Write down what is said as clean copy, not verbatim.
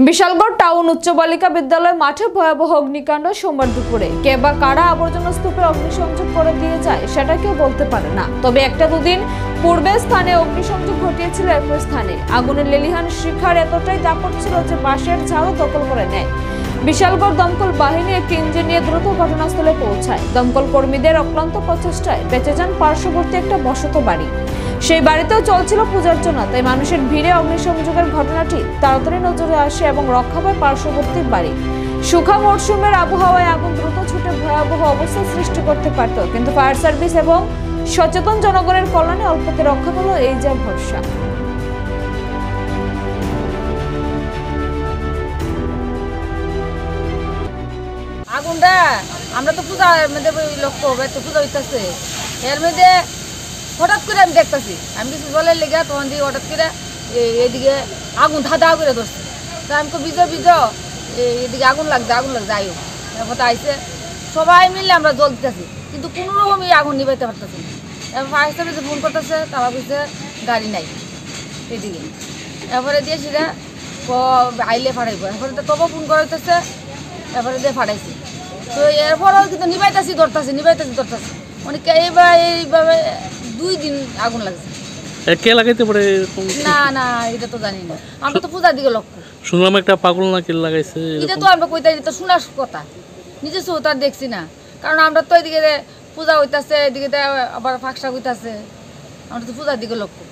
Bishalgarh town উচ্চ বালিকা বিদ্যালয় মাঠে ভয়াবহ অগ্নিকাণ্ড সোমবার দুপুরে কে বা কারা আবর্জনা স্তূপে অগ্নিসংযোগ করে দিয়ে যায় সেটা কেউ বলতে পারে না। তবে একটা দুদিন পূর্বে স্থানে অগ্নিসংযোগ ঘটিয়েছিল একই স্থানে। আগুনের লেলিহান শিখার এতটাই দাপট ছিল যে বাঁশের ঝাড়ু দখল করে নেয়। বিশালগড় দমকল বাহিনী একটি ইঞ্জিন নিয়ে দ্রুত ঘটনাস্থলে পৌঁছায়। দমকল কর্মীদের অক্লান্ত প্রচেষ্টায় বেঁচে যান পার্শ্ববর্তী একটা বসত বাড়ি। সেই বাড়িতেও চলছিল পূজার্চনা, তাই মানুষের ভিড়ে অগ্নিসংযোগের ঘটনাটি তাড়াতাড়ি নজরে আসে এবং রক্ষা পায় পার্শ্ববর্তী বাড়ি। শুখা মরশুমের আবহাওয়ায় আগুন দ্রুত ছুটে ভয়াবহ অবস্থা সৃষ্টি করতে পারত, কিন্তু ফায়ার সার্ভিস এবং সচেতন জনগণের কল্যাণে অল্পতে রক্ষা পেল এই যে ভরসা। আগুনটা আমরা তো পূজা মধ্যে লক্ষ্য হবে তো পূজা হইতেছে, এর মধ্যে হঠাৎ করে আমি দেখতেছি, আমি কিছু জলের লেগে তখন দিয়ে হঠাৎ করে এদিকে আগুন ধাঁধা করে ধরছে। তা আমি তো বিজ এদিকে আগুন লাগছে যাই হোক। এরপর আইসে সবাই মিললে আমরা জল দিতেছি, কিন্তু কোনো রকম এই আগুন নিবাইতে পারতেছি না। এরপর ফায়ার সার্ভিসে ফোন করতেছে, তারা বলছে গাড়ি নাই এদিকে। এরপরে দিয়ে সেটা আইলে ফাটাইব, এরপরে তবু ফোন করাইতেছে, এরপরে দিয়ে ফাটাইছি। তো এরপরেও কিন্তু নিবাইতেছি ধরতেছি অনেক এইভাবে 2 দিন আগুন লাগছে। কে লাগাইতে পারে? না এটা তো জানি না, আমরা তো পূজার দিকে লক্ষ্য শুনলাম একটা পাগল নাকি লাগাইছে। এটা তো আমরা কইতে তো শোনার কথা, নিজে তার দেখছি না, কারণ আমরা তো এদিকে পূজা হইতাছে, এদিকে আবার ফাঁকশা হইতাছে, আমরা তো পূজার দিকে লক্ষ্য।